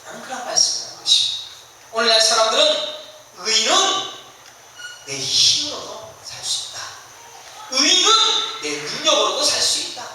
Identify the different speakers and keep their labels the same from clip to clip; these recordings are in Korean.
Speaker 1: 라는 그런 말씀이라는 것입니다. 오늘날 사람들은 의인은 내 힘으로도 살 수 있다. 의인은 내 능력으로도 살 수 있다.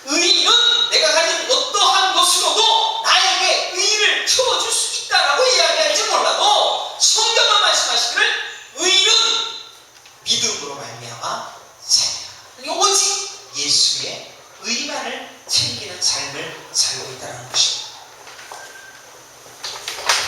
Speaker 1: 의인은 내가 가진 어떠한 것으로도 나에게 의의를 채워줄 수 있다라고 이야기할지 몰라도 성경은 말씀하시기를 의인은 믿음으로 말미암아 살리라. 오직 예수의 의만을 챙기는 삶을 살고 있다는 것입니다.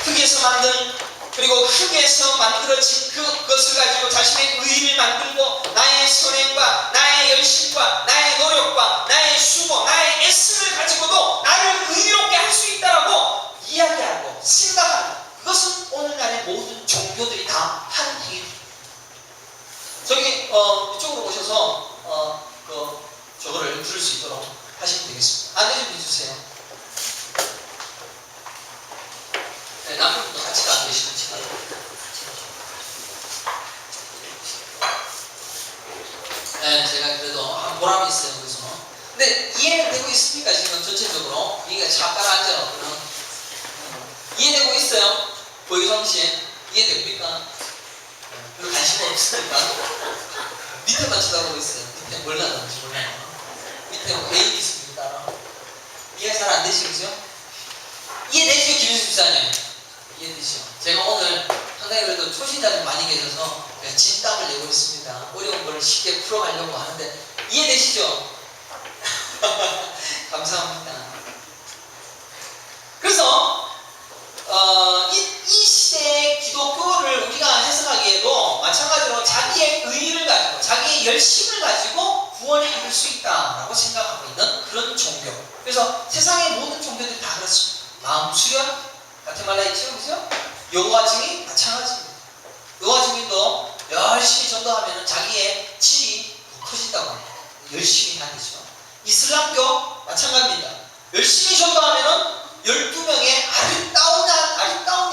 Speaker 1: 흙에서 만든 그리고 흙에서 만들어진 그것을 가지고 자신의 의의를 만들고 나의 선행과 나의 열심과 나의 노력과 나의 수고, 나의 애씀을 가지고도 나를 의롭게 할 수 있다라고 이야기하고 생각하는 그것은 오늘날의 모든 종교들이 다 하는 행위입니다. 저기 이쪽으로 오셔서 저거를 들을 수 있도록 하시면 되겠습니다. 안내 좀 해주세요. 네, 남편분도 같이 안 계시면 제가 네, 제가 그래도 한 보람이 있어요. 그래서 근데 이해되고 있습니까? 지금 전체적으로 이게 잘 가라앉아요. 이해되고 있어요? 고유성씨 이해됩니까? 별로 관심 없으니까 밑에만 쳐다보고 있어요. 밑에 뭘 나가는지 몰라요. 밑에 ABC입니다. 이해 잘 안 되시죠? 이해되시죠? 김윤수 집사님? 이해되시죠? 제가 오늘 상당히 그래도 초신자들 많이 계셔서 제가 진땀을 내고 있습니다. 어려운 걸 쉽게 풀어가려고 하는데 이해되시죠? 감사합니다. 그래서 이 시대의 기독교를 우리가 해석하기에도 마찬가지로 자기의 의의를 가지고 자기의 열심을 가지고 구원에 이룰 수 있다라고 생각하고 있는 그런 종교. 그래서 세상의 모든 종교들이 다 그렇습니다. 마음 수련 같은 말라 있죠, 그죠? 여호와 증인 마찬가지입니다. 여호와 증인도 열심히 전도하면 자기의 질이 더 커진다고 합니다. 열심히 하겠죠. 이슬람교 마찬가지입니다. 열심히 전도하면은 12명의 아리따운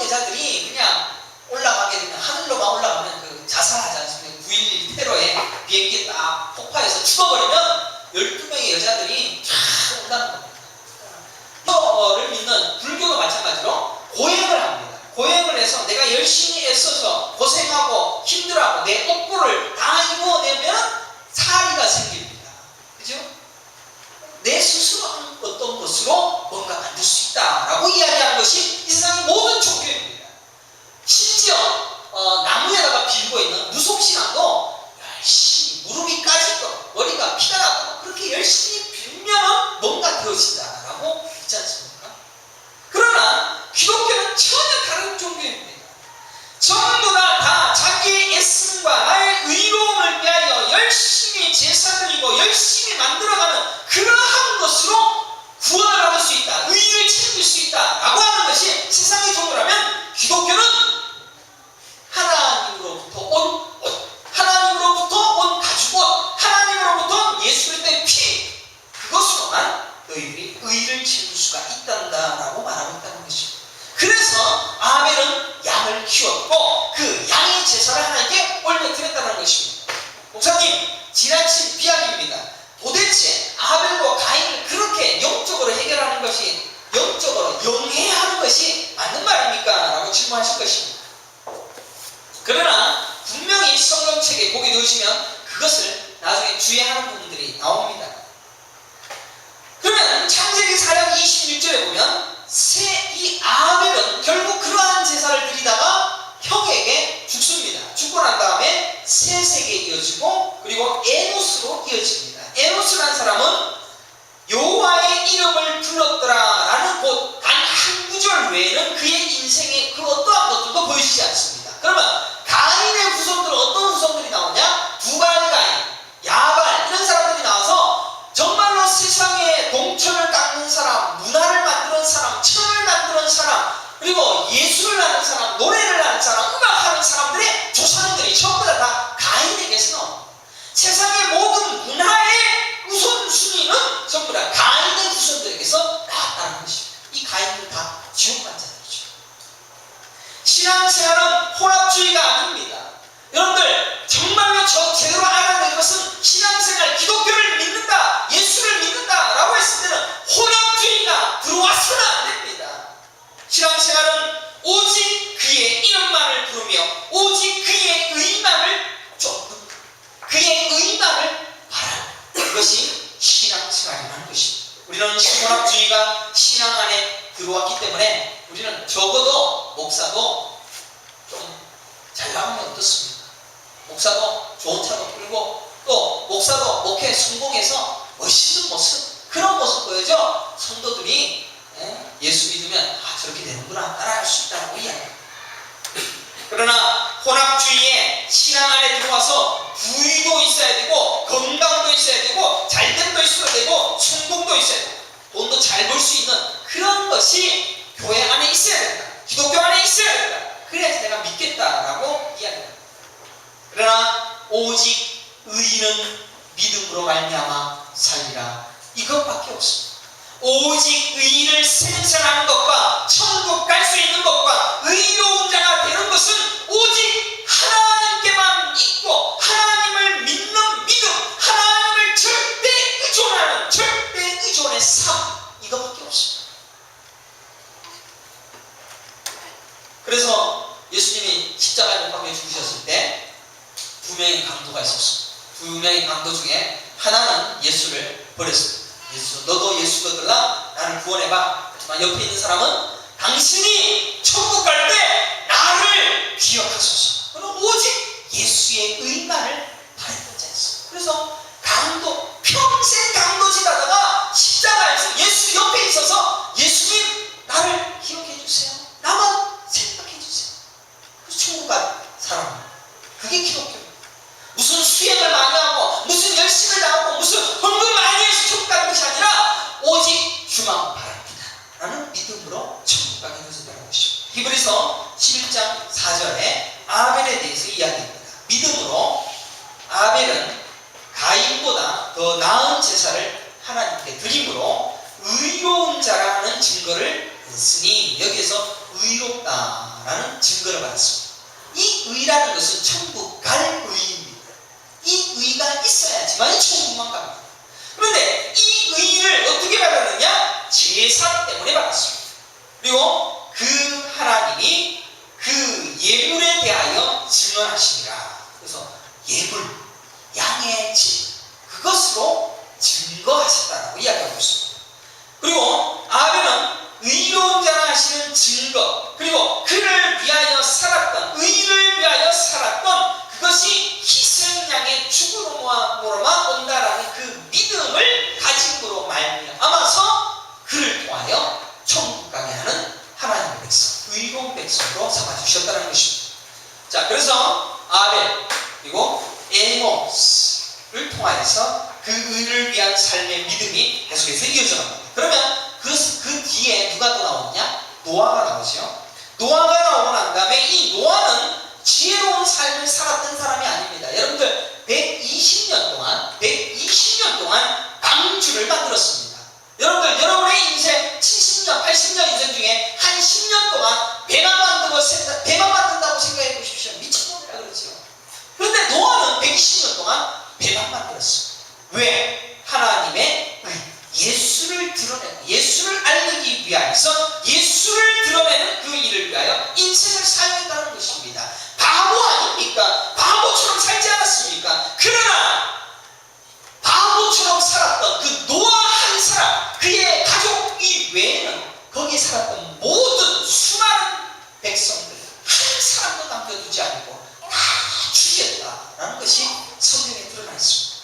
Speaker 1: 여자들이 그냥 올라가게 되면 하늘로만 올라가면 그 자살하지 않습니까? 9.11 테러에 비행기 딱 폭파해서 죽어버리면 12명의 여자들이 쫙 온다는 겁니다. 를 믿는 불교도 마찬가지로 고행을 합니다. 고행을 해서 내가 열심히 애써서 고생하고 힘들어하고 내 업보를 다 이루어내면 사리가 생깁니다. 그죠? 내 스스로 하는 어떤 것으로 뭔가 만들 수 있다라고 이야기하는 것이 이 세상의 모든 종교입니다. 심지어 나무에다가 빌고 있는 무속신앙도 열심히 무릎이 까지고 머리가 피가 나고 그렇게 열심히 빌면 뭔가 되어진다라고 있지 않습니까? 그러나 기독교는 전혀 다른 종교입니다. 전부 다 자기의 애씀과 나의 의로움을 위하여 열심히 제사 드리고 열심히 만들어가는 그러한 것으로 구원을 얻을 수 있다. 의를 챙길 수 있다. 라고 하는 것이 세상의 종교라면 기독교는 하나님으로부터 온 가죽옷, 하나님으로부터 예수 그리스도의 피, 그것으로만 너희들이 의를 챙길 수가 있단다라고 말하고 있다는 것입니다. 그래서 아벨은 양을 키웠고 그 양의 제사를 하나님께 올려드렸다는 것입니다. 목사님, 지나친 비약입니다. 도대체 아벨과 가인을 그렇게 영적으로 해결하는 것이 영적으로 영해하는 것이 맞는 말입니까? 라고 질문하실 것입니다. 그러나 분명히 성경책에 보게 되시면 그것을 나중에 주의하는 부분들이 나옵니다. 그러면 창세기 4장 26절에 보면 이 아벨은 결국 그러한 제사를 드리다가 형에게 죽습니다. 죽고 난 다음에 셋에게 이어지고 그리고 에노스로 이어집니다. 에노스라는 사람은 여호와의 이름을 불렀더라라는 곧 단 한 구절 외에는 그의 인생에 그 어떠한 것들도 보여지지 않습니다. 그러면 가인의 후손들은 어떤 후손들이 나오냐? 두발 가인, 야발 이런 사람들이 나와서 정말로 세상에 동천을 깎는 사람, 문화를 만드는 사람, 천을 만드는 사람, 그리고 예술을 하는 사람, 노래를 하는 사람, 음악하는 사람들의 조상들이 전부 다 가인에게서 나옵니다. 세상의 모든 문화의 우선순위는 전부 다 가인의 후손들에게서 나왔다는 것입니다. 이 가인은 다 지옥 간 자들이죠. 신앙생활은 혼합주의가 아닙니다. 여러분들 정말로 제대로 알아야 될 것은 신앙생활, 기독교를 믿는다, 예수를 믿는다 라고 했을 때는 혼합주의가 들어와서는 안 됩니다. 신앙생활은 오직 그의 이름만을 부르며 오직 그의 의만을 쫓는, 그의 의만을 바라는, 그것이 신앙생활이라는 것입니다. 우리는 신문학주의가 신앙 안에 들어왔기 때문에 우리는 적어도 목사도 좀 잘 나오면 어떻습니까? 목사도 좋은 차도 끌고 또 목사도 목회 성공해서 멋있는 모습, 그런 모습 보여줘 성도들이 예수 믿으면 저렇게 되는구나, 따라할 수 있다고 이야기합니다. 그러나 혼합주의에 신앙 안에 들어와서 부유도 있어야 되고 건강도 있어야 되고 잘됨도 있어야 되고 성공도 있어야 되고 돈도 잘 벌 수 있는 그런 것이 교회 안에 있어야 된다, 기독교 안에 있어야 된다, 그래야지 내가 믿겠다라고 이야기합니다. 그러나 오직 의인은 믿음으로 말미암아 살리라, 이것밖에 없습니다. 오직 의를 생산하는 것과 천국 갈 수 있는 것과 의로운 자가 되는 것은 오직 하나님께만 있고 하나님을 믿는 믿음, 하나님을 절대 의존하는 절대 의존의 삶, 이것밖에 없습니다. 그래서 예수님이 십자가에 못 박혀 죽으셨을 때 두 명의 강도가 있었습니다. 두 명의 강도 중에 하나는 예수를 버렸습니다. 예수, 너도 예수 믿을라? 나를 구원해봐. 하지만 옆에 있는 사람은 당신이 천국 갈 때 나를 기억하소서. 그럼 오직 예수의 의만을 바랬던 자였어요. 그래서 강도, 평생 강도짓하다가 십자가에서 예수 옆에 있어서 예수님 나를 기억해 주세요, 나만 생각해 주세요. 그래서 천국 간 사람, 그게 기독교예요. 무슨 수행을 많이 하고 무슨 열심을 다하고 무슨 헌금 많이 해서 천국 가는 것이 아니라 오직 주만 바랍니다 라는 믿음으로 천국 가게 되었다는 것이죠. 히브리서 11장 4절에 아벨에 대해서 이야기합니다. 믿음으로 아벨은 가인보다 더 나은 제사를 하나님께 드림으로 의로운 자라는 증거를 했으니, 여기에서 의롭다라는 증거를 받았습니다. 이 의라는 것은 천국 갈 의입니다. 이 의가 있어야지만 천국만 갑니다. 그런데 이 의를 어떻게 받았느냐? 제사 때문에 받았습니다. 그리고 그 하나님이 그 예물에 대하여 증언하시니라. 그래서 예물, 양의 질, 그것으로 증거하셨다라고 이야기하고 있습니다. 그리고 아벨은 의로운 자라 하시는 증거, 그리고 그를 위하여 살았던, 의를 위하여 살았던 그것이 희생양의 죽음으로만 온다라는 그 믿음을 가짐으로 말미암아서 그를 통하여 천국 가게 하는 하나님의 백성, 의로운 백성으로 삼아주셨다는 것입니다. 자, 그래서 아벨 그리고 에노스를 통하여서 그 의를 위한 삶의 믿음이 계속해서 이어져 갑니다. 그러면 그 뒤에 누가 또 나오느냐? 노아가 나오죠. 노아가 나오고 난 다음에 이 노아는 지혜로운 삶을 살았던 사람이 아닙니다. 여러분들 120년 동안 방주를 만들었습니다. 여러분들 여러분의 인생 70년 80년 인생 중에 한 10년 동안 배만 만든다고 생각해 보십시오. 미친놈이라 그러죠. 그런데 노아는 120년 동안 배만 만들었어요. 왜? 하나님의 예수를 드러내는, 예수를 알리기 위하여서 예수를 드러내는 그 일을 위하여 인생을 사용했다는 것입니다. 바보 아닙니까? 바보처럼 살지 않았습니까? 그러나 바보처럼 살았던 그 노아 한 사람, 그의 가족 이외에는 거기에 살았던 모든 수많은 백성들 한 사람도 남겨두지 않고 다 죽였다라는 것이 성경에 드러나 있습니다.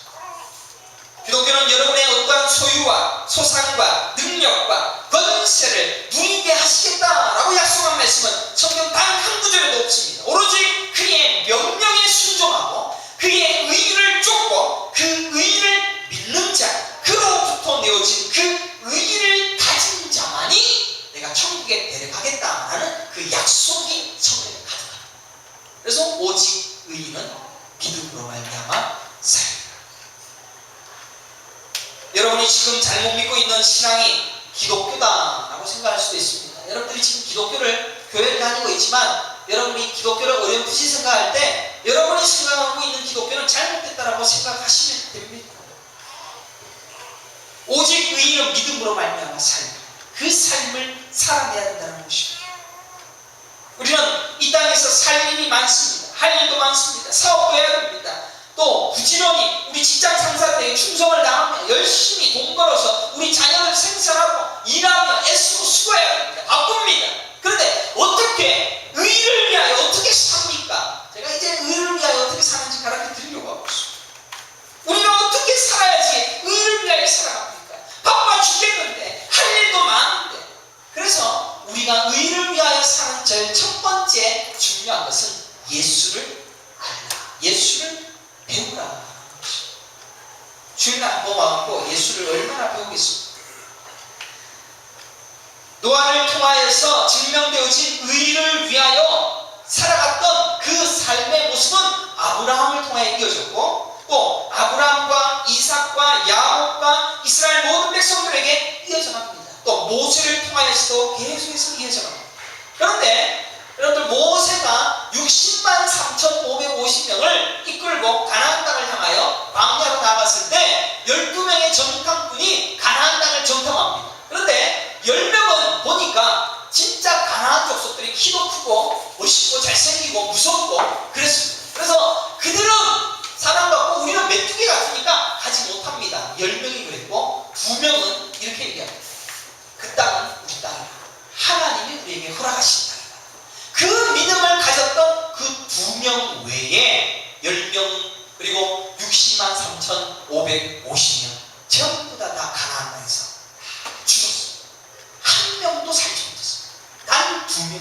Speaker 1: 기독교는 여러분의 어떠한 소유와 소상과 능력과 권세를 누리게 하시겠다라고 약속한 말씀은 성경 단 한 구절에도 없습니다. 오로지 그의 명령에 순종하고 그의 의를 쫓고 그 의를 믿는 자, 그로부터 내어진 그 의를 가진 자만이 내가 천국에 데려가겠다라는 그 약속이 성경에 가득합니다. 그래서 오직 의인은 믿음으로 말미암아 살리라. 여러분이 지금 잘못 믿고 있는 신앙이 기독교다라고 생각할 수도 있습니다. 여러분들이 지금 기독교를 교회를 다니고 있지만 여러분이 기독교를 어렴풋이 생각할 때 여러분이 생각하고 있는 기독교는 잘못됐다라고 생각하시면 됩니다. 오직 의인은 믿음으로 말미암아 살리라. 그 삶을 살아내야 된다는 것입니다. 많습니다. 할 일도 많습니다. 사업도 해야 됩니다. 또 부지런히 우리 직장 상사들에게 충성을 다하며 열심히 돈 벌어서 우리 자녀를 생산하고 일하며 애쓰고 수고해야 됩니다. 바쁩니다. 그런데 어떻게 의를 위하여 어떻게 삽니까? 제가 이제 의를 위하여 어떻게 사는지 가르쳐 드리려고 하고 있습니다. 우리가 어떻게 살아야지 의를 위하여 살아갑니까? 바빠 죽겠는데 할 일도 많은데. 그래서 우리가 의를 위하여 사는 제일 첫 번째 중요한 것은 예수를 알라, 예수를 배우라. 주일 한번 와갖고 예수를 얼마나 배우겠습니까? 노아를 통하여서 증명되어진 의를 위하여 살아갔던 그 삶의 모습은 아브라함을 통하여 이어졌고, 또 아브라함과 이삭과 야곱과 이스라엘 모든 백성들에게 이어져 갑니다. 또 모세를 통하여서도 계속해서 이어져 갑니다. 그런데 여러분들, 모세가 60만 3,550명을 이끌고 가나안 땅을 향하여 광야로 나갔을 때 12명의 정탐꾼이 가나안 땅을 정탐합니다. 그런데 10명은 보니까 진짜 가나안 족속들이 키도 크고 멋있고 잘생기고 무섭고 그랬습니다. 그래서 그들은 사람 같고 우리는 메뚜기 같으니까 가지 못합니다. 10명이 그랬고, 2명은 이렇게 얘기합니다. 그 땅은 우리 땅이다. 하나님이 우리에게 허락하신 땅이다. 그 믿음을 가졌던 그 2명 외에 10명 그리고 60만 3,550명 전부 다 가나안 땅에서 죽었어요. 한 명도 살지 못했어요. 단 2명.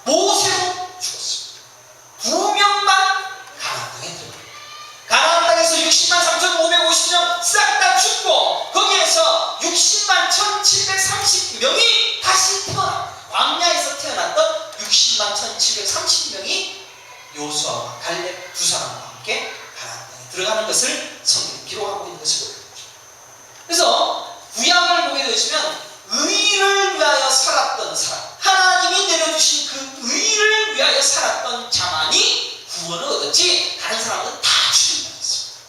Speaker 1: 모세도 죽었어요. 2명만 가나안 땅에 들어가요. 가나안 땅에서 60만 3,550명 싹 다 죽고, 거기에서 60만 1,730명이 다시 태어납니다. 광야에서 태어났던 60만 1,730명이 요수아와 갈렙 두 사람과 함께 가나안 땅에 들어가는 것을 성경에 기록하고 있는 것을 보게 되죠. 그래서 구약을 보게 되시면 의를 위하여 살았던 사람, 하나님이 내려주신 그 의를 위하여 살았던 자만이 구원을 얻었지, 다른 사람은 다 죽인다고 했습니다.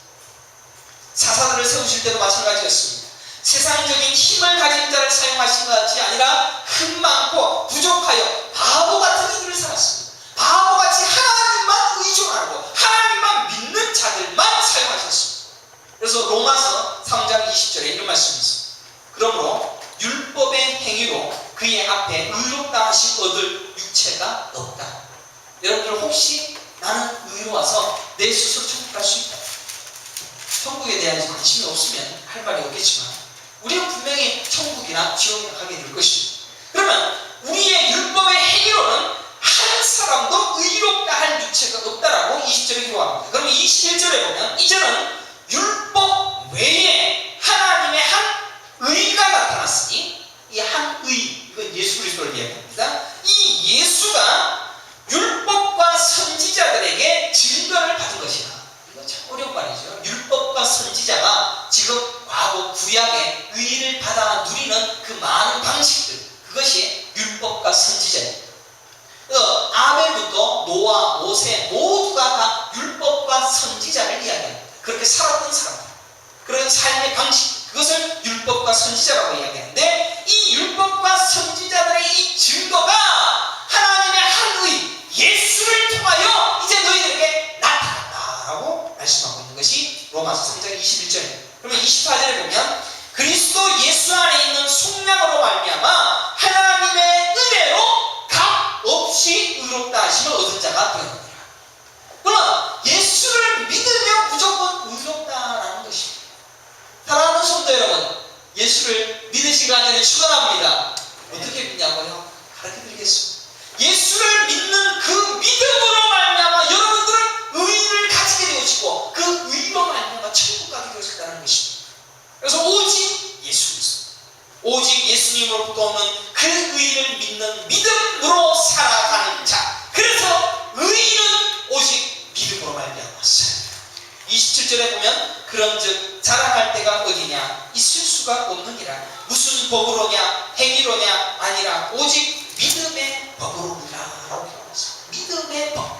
Speaker 1: 사사들을 세우실 때도 마찬가지였습니다. 세상적인 힘을 가진 자를 사용하신 것이 아니라 흠 많고 부족하여 바보 같은 이들을 살았습니다. 바보같이 하나님만 의존하고 하나님만 믿는 자들만 사용하셨습니다. 그래서 로마서 3장 20절에 이런 말씀이 있습니다. 그러므로 율법의 행위로 그의 앞에 의롭다 하심 얻을 육체가 없다. 여러분들 혹시 나는 의로 와서 내 스스로 천국 갈 수 있다. 천국에 대한 관심이 없으면 할 말이 없겠지만 우리는 분명히 천국이나 지옥에 가게 될 것입니다. 그러면 우리의 율법의 행위로는 한 사람도 의롭다 할 육체가 없다라고 20절에 기록합니다. 그러면 21절에 보면 이제는 율법 외에 하나님의 한 의가 나타났으니, 이 한 의, 이건 예수 그리스도를 이야기합니다. 이 예수가 율법과 선지자들에게 증거를 받은 것이다. 이거 참 어려운 말이죠. 율법과 선지자가 지금 과거 구약의 의를 받아 누리는 그 많은 방식들, 그것이 율법과 선지자입니다. 아벨부터 노아, 모세 모두가 다 율법과 선지자를 이야기합니다. 그렇게 살았던 사람들, 그런 삶의 방식, 그것을 율법과 선지자라고 이야기하는데, 이 율법과 선지자들의 이 증거가 하나님의 한 의, 예수를 통하여 이제 너희들에게 나타났다라고 말씀하고 있는 것이 로마서 3장 21절입니다. 그러면 24절에 보면 그리스도 예수 안에 있는 속량으로 말미암아 하나님의 은혜로 값 없이 의롭다 하심을 얻은 자가 되었느니라. 그러나 예수를 믿으면 무조건 의롭다라는 것입니다. 사랑하는 성도 여러분, 예수를 믿으시기 간절히 축원합니다. 어떻게 믿냐고요? 가르쳐 드리겠습니다. 예수를 믿는 그 믿음으로 말미암아 여러분들은 의를 가지게 되어지고 그 의로 말미암아 천국 가게 되어진다는 것입니다. 그래서 오직 예수 그리스도, 오직 예수님으로부터 오는 그 의를 믿는 믿음으로 살아가는 자, 그래서 의는 오직 믿음으로 말미암았어요. 27절에 보면 그런즉 자랑할 때가 어디냐, 있을 수가 없느니라. 무슨 법으로냐, 행위로냐 아니라 오직 믿음의 법으로니라 라고 표현했어요. 믿음의 법.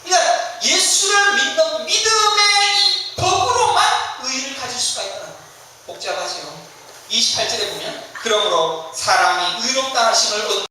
Speaker 1: 그러니까 예수를 믿는 믿음의 이 법으로만 의를 가질 수가 있다. 복잡하죠. 28절에 보면 그러므로 사람이 의롭다 하심을 얻는